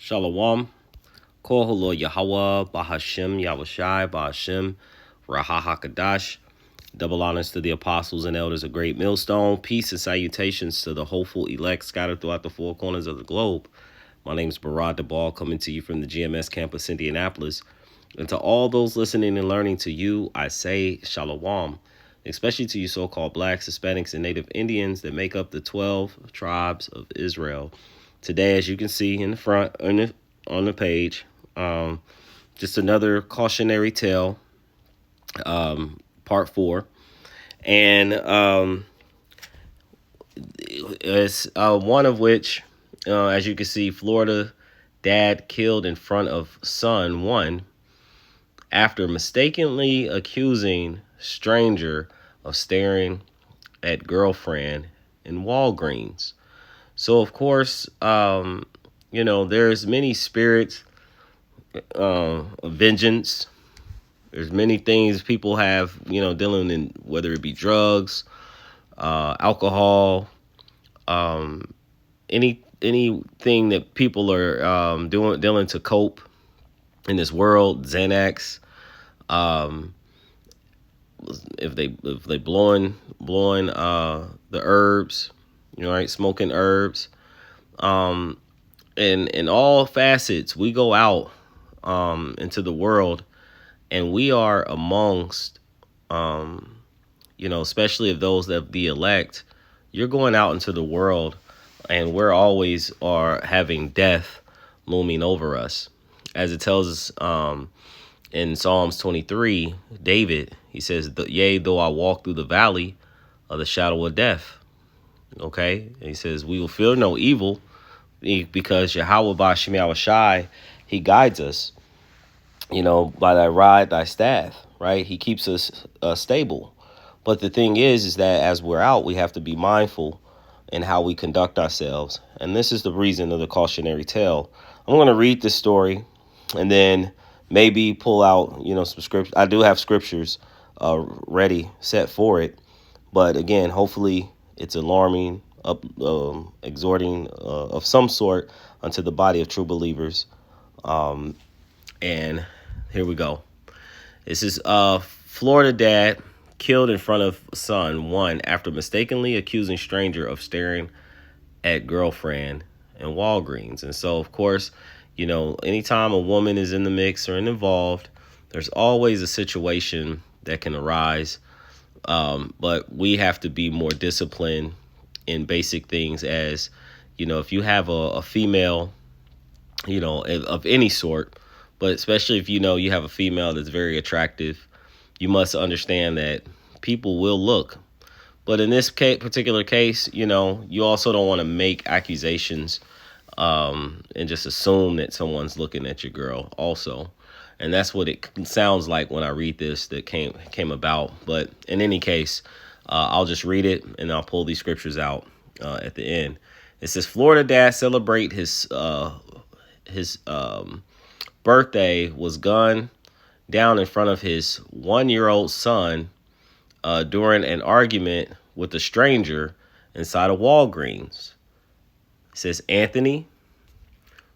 Shalom. Koholo Yahweh, Bahashem, Yahushai, Bahashem, Rahahakadash. Double honors to the apostles and elders of Great Millstone. Peace and salutations to the hopeful elect scattered throughout the four corners of the globe. My name is Barad Debal, coming to you from the GMS campus, Indianapolis. And to all those listening and learning, to you, I say Shalom, especially to you so-called blacks, Hispanics, and Native Indians that make up the 12 tribes of Israel. Today, as you can see in the front on the page, just another cautionary tale, part 4. And it's one of which, as you can see, Florida dad killed in front of son 1 after mistakenly accusing stranger of staring at girlfriend in Walgreens. So, of course, there's many spirits of vengeance. There's many things people have, dealing in, whether it be drugs, alcohol, anything that people are dealing to cope in this world. Xanax, if they blowing the herbs, right, smoking herbs, and in all facets, we go out into the world, and we are amongst, especially of those that be elect. You're going out into the world, and we're always are having death looming over us, as it tells us in Psalms 23. David, he says, "Yea, though I walk through the valley of the shadow of death." Okay, and he says, "We will fear no evil, because Yahweh Ba'Shem Yahushai, he guides us, by thy rod, thy staff," right? He keeps us stable. But the thing is that as we're out, we have to be mindful in how we conduct ourselves. And this is the reason of the cautionary tale. I'm going to read this story and then maybe pull out, some scriptures. I do have scriptures ready, set for it. But again, hopefully it's alarming, exhorting of some sort unto the body of true believers. And here we go. This is Florida dad killed in front of son 1 after mistakenly accusing stranger of staring at girlfriend in Walgreens. And so, of course, anytime a woman is in the mix or involved, there's always a situation that can arise. But we have to be more disciplined in basic things, as, if you have a female, of any sort, but especially if you have a female that's very attractive, you must understand that people will look. But in this particular case, you also don't want to make accusations and just assume that someone's looking at your girl also. And that's what it sounds like when I read this that came about. But in any case, I'll just read it and I'll pull these scriptures out at the end. It says, Florida dad celebrate his birthday was gunned down in front of his 1-year-old son during an argument with a stranger inside of Walgreens. It says Anthony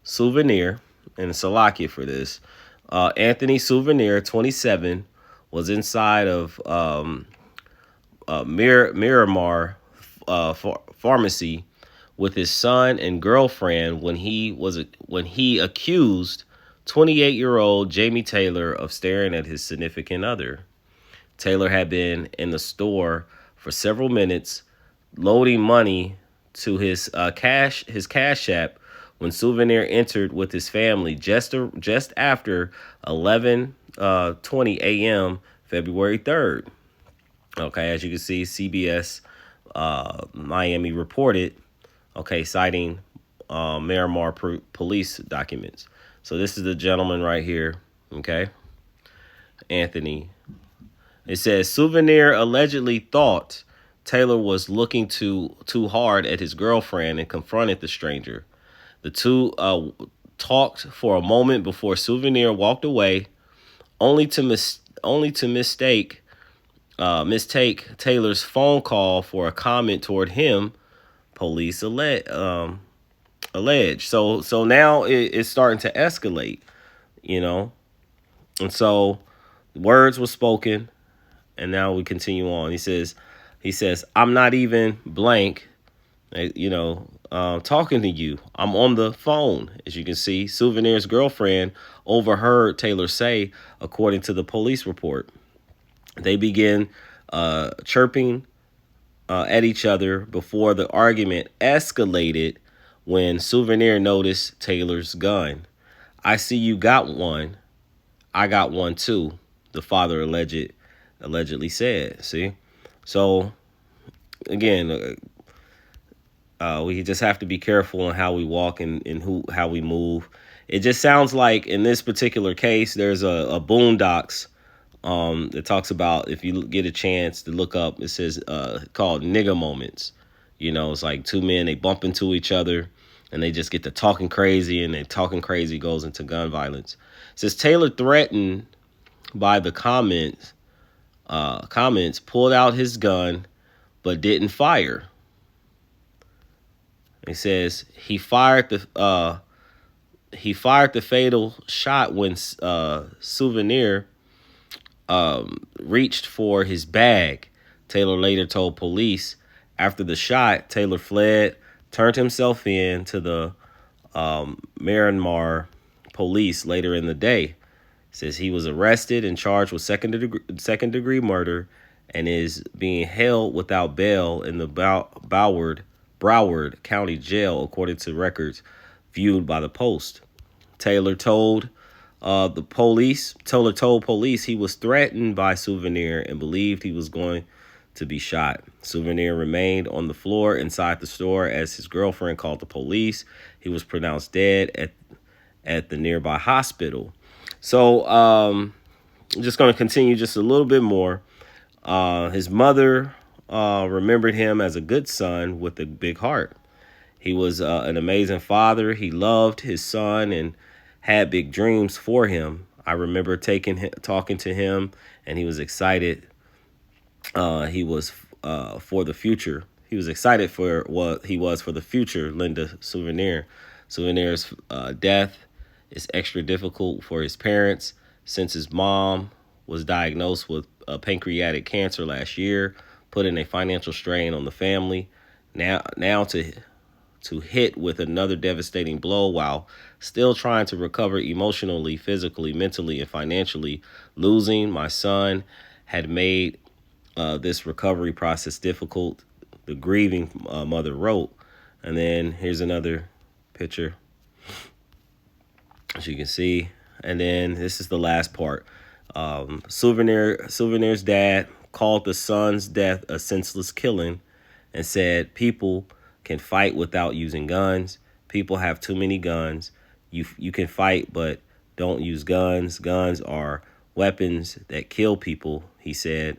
Souvenir, and Salakia for this. Anthony Souvenir, 27, was inside of Miramar Pharmacy with his son and girlfriend when he accused 28-year-old Jamie Taylor of staring at his significant other. Taylor had been in the store for several minutes loading money to his cash app when Souvenir entered with his family just after 11:20 a.m. February 3rd. Okay, as you can see, CBS Miami reported, citing Miramar police documents. So this is the gentleman right here, Anthony. It says Souvenir allegedly thought Taylor was looking too hard at his girlfriend and confronted the stranger. The two talked for a moment before Souvenir walked away, only to mistake Taylor's phone call for a comment toward him. Police alleged. So now it's starting to escalate, you know. And so words were spoken, and now we continue on. He says, I'm not even blank, talking to you. I'm on the phone. As you can see, Souvenir's girlfriend overheard Taylor say, according to the police report. They began chirping at each other before the argument escalated when Souvenir noticed Taylor's gun. I see you got one. I got one too, the father allegedly said. See? So, again, we just have to be careful on how we walk and how we move. It just sounds like in this particular case, there's a Boondocks that talks about, if you get a chance to look up, it says called nigga moments. It's like two men, they bump into each other and they just get to talking crazy, and they talking crazy goes into gun violence. It says Taylor, threatened by the comments, pulled out his gun but didn't fire. It says he fired the fatal shot when Souvenir reached for his bag. Taylor later told police. After the shot, Taylor fled, turned himself in to the Myanmar police later in the day. Says he was arrested and charged with second degree murder and is being held without bail in the Broward County Jail, according to records viewed by the Post. Taylor told police he was threatened by Souvenir and believed he was going to be shot. Souvenir remained on the floor inside the store as his girlfriend called the police. He was pronounced dead at the nearby hospital. So I'm just going to continue just a little bit more. His mother remembered him as a good son with a big heart. He was an amazing father. He loved his son and had big dreams for him. I remember talking to him, and he was excited. He was for the future. He was excited for what he was for the future. Linda Souvenir. Souvenir's death is extra difficult for his parents since his mom was diagnosed with pancreatic cancer last year, putting a financial strain on the family. Now to hit with another devastating blow while still trying to recover emotionally, physically, mentally, and financially. Losing my son had made this recovery process difficult, the grieving mother wrote. And then here's another picture, as you can see. And then this is the last part. Souvenir's dad called the son's death a senseless killing and said people can fight without using guns. People have too many guns. You can fight, but don't use guns. Guns are weapons that kill people, he said.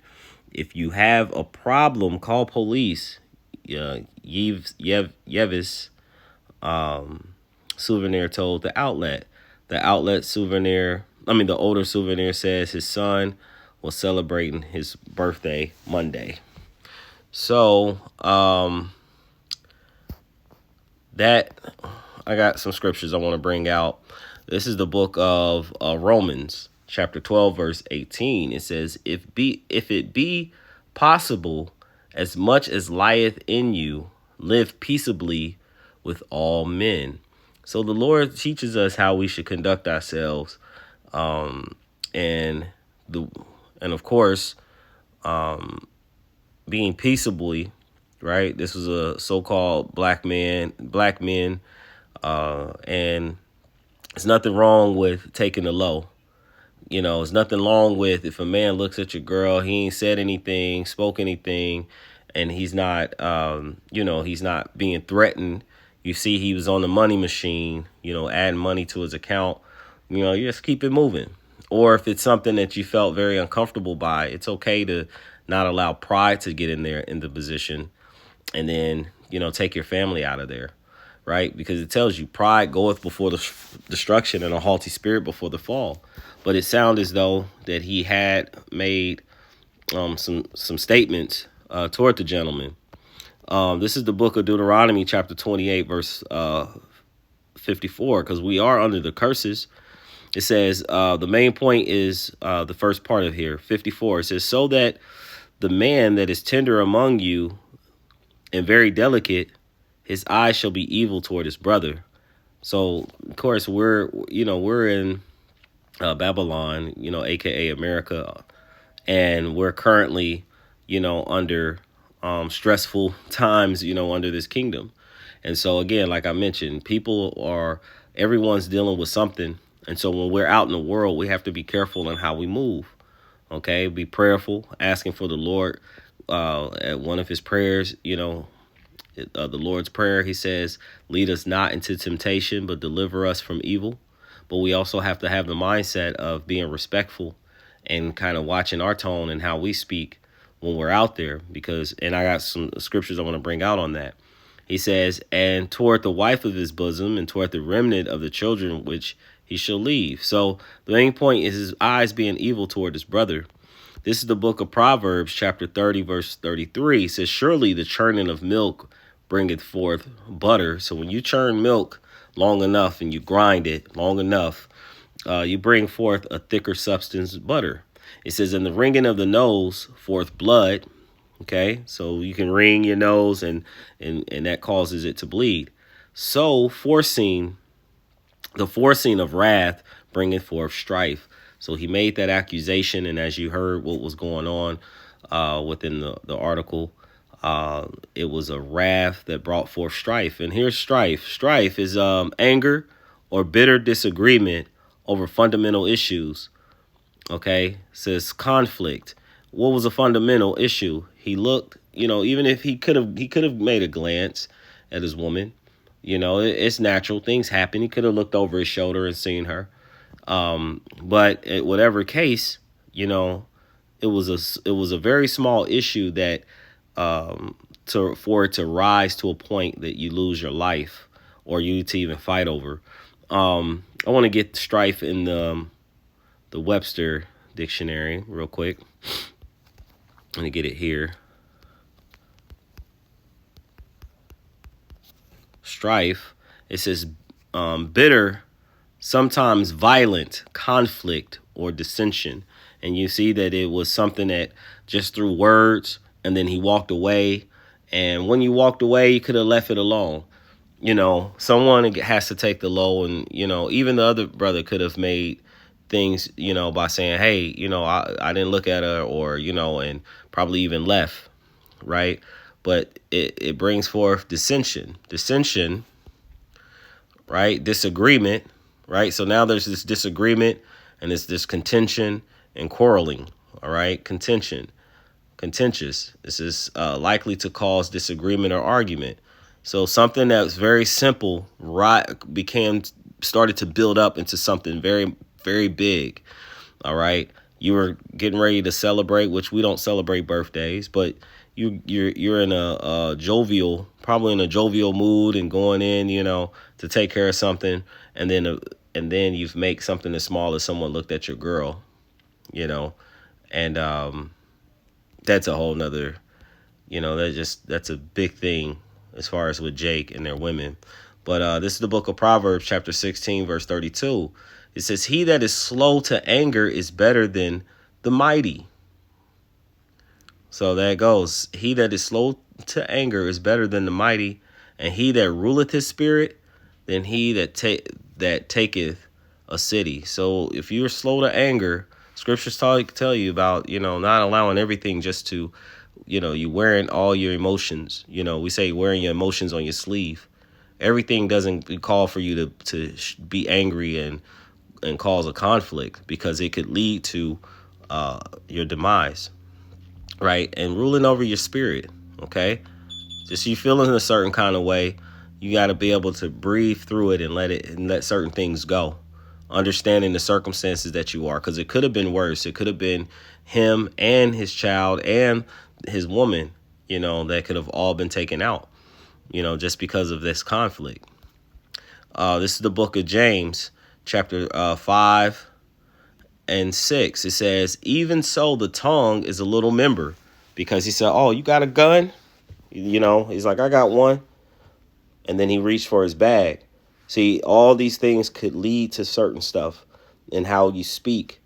If you have a problem, call police. Yevis, Souvenir told the outlet. The older Souvenir says his son was celebrating his birthday Monday. So, that I got some scriptures I want to bring out. This is the book of Romans, chapter 12, verse 18. It says, if it be possible, as much as lieth in you, live peaceably with all men. So the Lord teaches us how we should conduct ourselves, and of course, being peaceably, right? This was a so-called black men, and there's nothing wrong with taking the low. There's nothing wrong with if a man looks at your girl, he ain't said anything, spoke anything, and he's not, he's not being threatened. You see he was on the money machine, adding money to his account. You just keep it moving. Or if it's something that you felt very uncomfortable by, it's okay to not allow pride to get in there in the position, and then, take your family out of there, right? Because it tells you pride goeth before the destruction and a haughty spirit before the fall. But it sounded as though that he had made some statements toward the gentleman. This is the book of Deuteronomy, chapter 28, verse 54, because we are under the curses. It says the main point is the first part of here, 54. It says, so that the man that is tender among you and very delicate, his eyes shall be evil toward his brother. So, of course, we're in Babylon, aka America, and we're currently, under stressful times, under this kingdom. And so again, like I mentioned, everyone's dealing with something. And so when we're out in the world, we have to be careful in how we move. Okay, be prayerful, asking for the Lord. At one of his prayers, the Lord's Prayer, he says, lead us not into temptation, but deliver us from evil. But we also have to have the mindset of being respectful and kind of watching our tone and how we speak when we're out there. And I got some scriptures I want to bring out on that. He says, and toward the wife of his bosom and toward the remnant of the children which he shall leave. So the main point is his eyes being evil toward his brother. This is the book of Proverbs, chapter 30, verse 33. It says, surely the churning of milk bringeth forth butter. So when you churn milk long enough and you grind it long enough, you bring forth a thicker substance, butter. It says, in the wringing of the nose forth blood. Okay, so you can wring your nose and that causes it to bleed. So the forcing of wrath bringeth forth strife. So he made that accusation, and as you heard what was going on within the article, it was a wrath that brought forth strife. And here's strife. Strife is anger or bitter disagreement over fundamental issues. Okay, it says conflict. What was a fundamental issue? He looked, even if he could have made a glance at his woman. It's natural. Things happen. He could have looked over his shoulder and seen her. But in whatever case, it was a very small issue that for it to rise to a point that you lose your life or you to even fight over. I want to get strife in the Webster dictionary real quick. I'm going to get it here. Strife, it says bitter, sometimes violent conflict or dissension. And you see that it was something that just through words, and then he walked away. And when you walked away, you could have left it alone. Someone has to take the low, and, even the other brother could have made things, by saying, hey, I didn't look at her, or, and probably even left, right? But it brings forth dissension, right? Disagreement, right? So now there's this disagreement and it's this contention and quarreling, all right? Contentious. This is likely to cause disagreement or argument. So something that's very simple, right, started to build up into something very, very big, all right? You were getting ready to celebrate, which we don't celebrate birthdays, but you're in probably in a jovial mood and going in, to take care of something, and then you make something as small as someone looked at your girl, and that's a whole nother, that's a big thing as far as with Jake and their women. But this is the book of Proverbs, chapter 16, verse 32. It says, he that is slow to anger is better than the mighty. So there goes. He that is slow to anger is better than the mighty, and he that ruleth his spirit than he that taketh a city. So if you're slow to anger, scriptures tell you about, not allowing everything just to, you wearing all your emotions. We say wearing your emotions on your sleeve. Everything doesn't call for you to be angry and cause a conflict, because it could lead to your demise, right? And ruling over your spirit, okay? Just you feeling a certain kind of way, you got to be able to breathe through it and let certain things go, understanding the circumstances that you are, because it could have been worse. It could have been him and his child and his woman, that could have all been taken out, just because of this conflict. This is the book of James, chapter 5 and 6. It says, even so, the tongue is a little member, because he said, oh, you got a gun? He's like, I got one. And then he reached for his bag. See, all these things could lead to certain stuff in how you speak,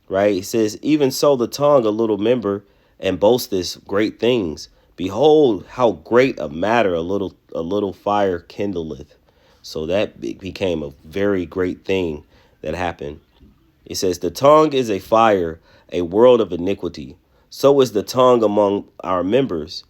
right? He says, even so, the tongue, a little member, and boasteth great things. Behold, how great a matter a little fire kindleth. So that became a very great thing that happened. It says, the tongue is a fire, a world of iniquity. So is the tongue among our members,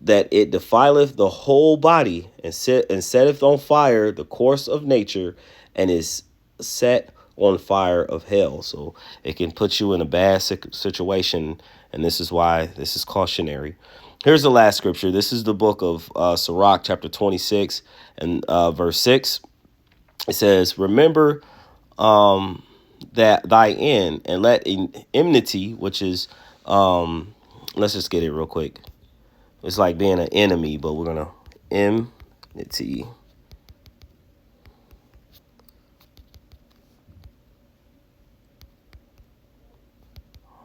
that it defileth the whole body, and setteth on fire the course of nature, and is set on fire of hell. So it can put you in a bad situation, and this is why this is cautionary. Here's the last scripture. This is the book of Sirach, chapter 26, and verse 6. It says, remember that thy end, and let enmity, which is, let's just get it real quick. It's like being an enemy, but we're going to enmity.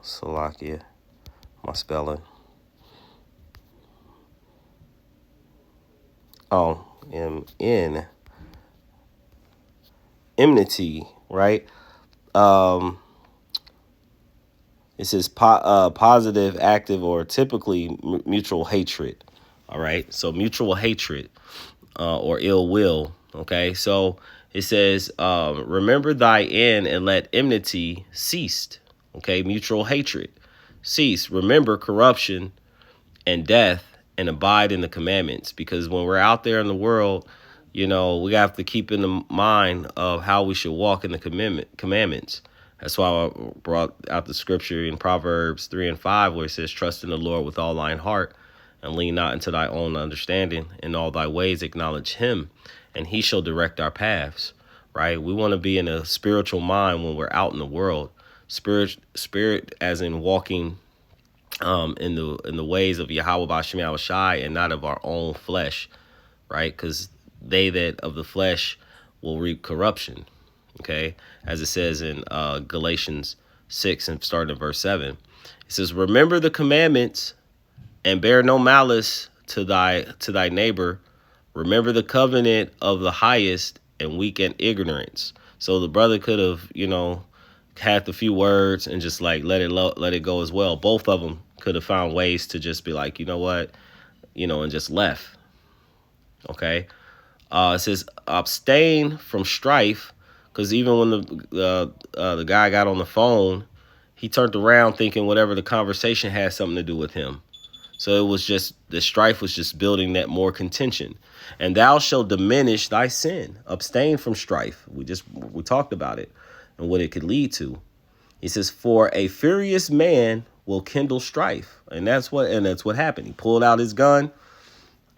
Salakia, my spelling. Oh, enmity, right? It says positive, active, or typically mutual hatred. All right. So mutual hatred or ill will. Okay. So it says, remember thy end and let enmity cease. Okay. Mutual hatred cease. Remember corruption and death and abide in the commandments. Because when we're out there in the world, we have to keep in the mind of how we should walk in the commandments. That's why I brought out the scripture in Proverbs 3 and 5, where it says, trust in the Lord with all thine heart and lean not into thy own understanding. In all thy ways acknowledge him, and he shall direct our paths. Right? We want to be in a spiritual mind when we're out in the world. Spirit as in walking in the ways of Yahweh B'Shem Yahushai and not of our own flesh, right? Because they that of the flesh will reap corruption, okay? As it says in Galatians 6 and starting in verse 7. It says, remember the commandments and bear no malice to thy neighbor. Remember the covenant of the highest and weak and ignorance. So the brother could have, had the few words and just like let it go as well. Both of them could have found ways to just be like, you know what, and just left. Okay. It says abstain from strife, because even when the guy got on the phone, he turned around thinking whatever the conversation had something to do with him. So it was just the strife was just building that more contention. And thou shalt diminish thy sin. Abstain from strife. We talked about it and what it could lead to. He says, for a furious man will kindle strife. And that's what happened. He pulled out his gun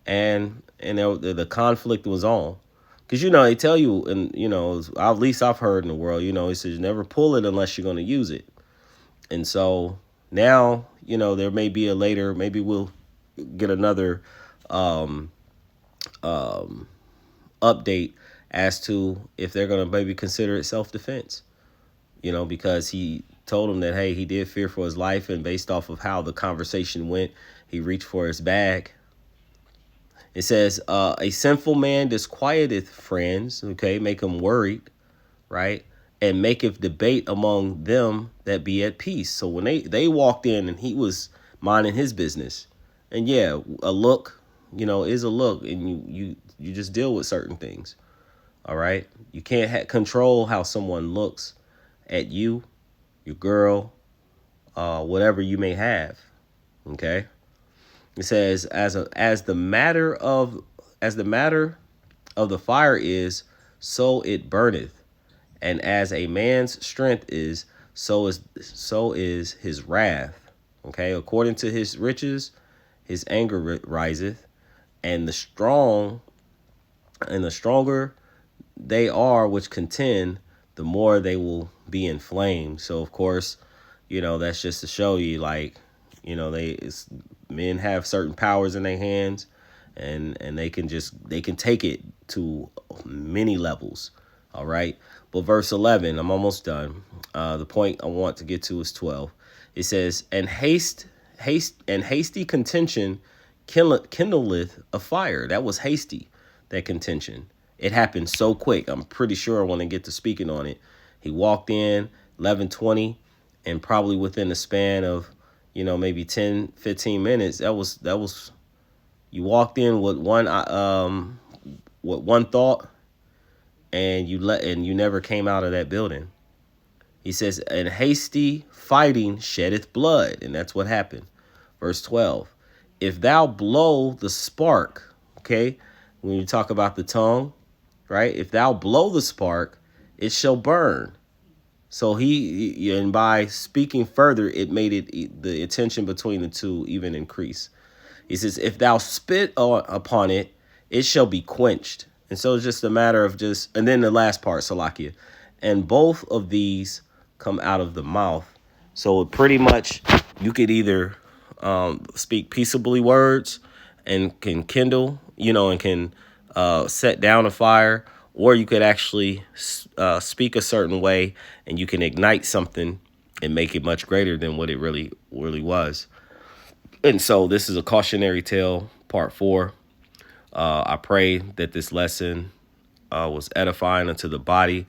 and the conflict was on. Because, they tell you, and, at least I've heard in the world, he says, never pull it unless you're going to use it. And so now, there may be maybe we'll get another update as to if they're going to maybe consider it self-defense, because he told him that, hey, he did fear for his life. And based off of how the conversation went, he reached for his bag. It says, a sinful man disquieteth friends, okay, make them worried, right? And maketh debate among them that be at peace. So when they walked in and he was minding his business, and yeah, a look, is a look, and you just deal with certain things. All right. You can't control how someone looks at you, your girl, whatever you may have. Okay. It says, as the matter of the fire is, so it burneth. And as a man's strength is, so is his wrath. Okay, according to his riches, his anger riseth, and the stronger they are which contend, the more they will be inflamed. So of course, that's just to show you, like, men have certain powers in their hands, and they can take it to many levels. All right. But verse 11, I'm almost done. The point I want to get to is 12. It says, and hasty contention kindleth a fire. That was hasty, that contention. It happened so quick. I'm pretty sure when I get to speaking on it, he walked in 11:20, and probably within the span of, maybe 10, 15 minutes, that was you walked in with one thought, and you never came out of that building. He says, and hasty fighting sheddeth blood, and that's what happened. Verse 12. If thou blow the spark, okay, when you talk about the tongue, right? If thou blow the spark, it shall burn. So and by speaking further, it made the tension between the two even increase. He says, if thou spit upon it, it shall be quenched. And so it's just a matter of and then the last part, Salakia. And both of these come out of the mouth. So pretty much you could either speak peaceably words and can kindle, and can set down a fire, or you could actually speak a certain way and you can ignite something and make it much greater than what it really was. And so this is a cautionary tale, part 4. I pray that this lesson was edifying unto the body.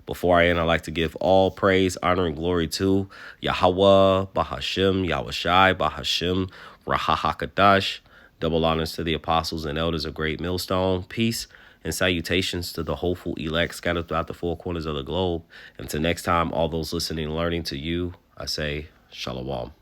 Before I end, I'd like to give all praise, honor, and glory to Yahweh, Bahashim, Yahushai, Bahashim, Rahahakadash. Double honors to the apostles and elders of Great Millstone. Peace and salutations to the hopeful elect scattered throughout the four corners of the globe. Until next time, all those listening and learning to you, I say, Shalom.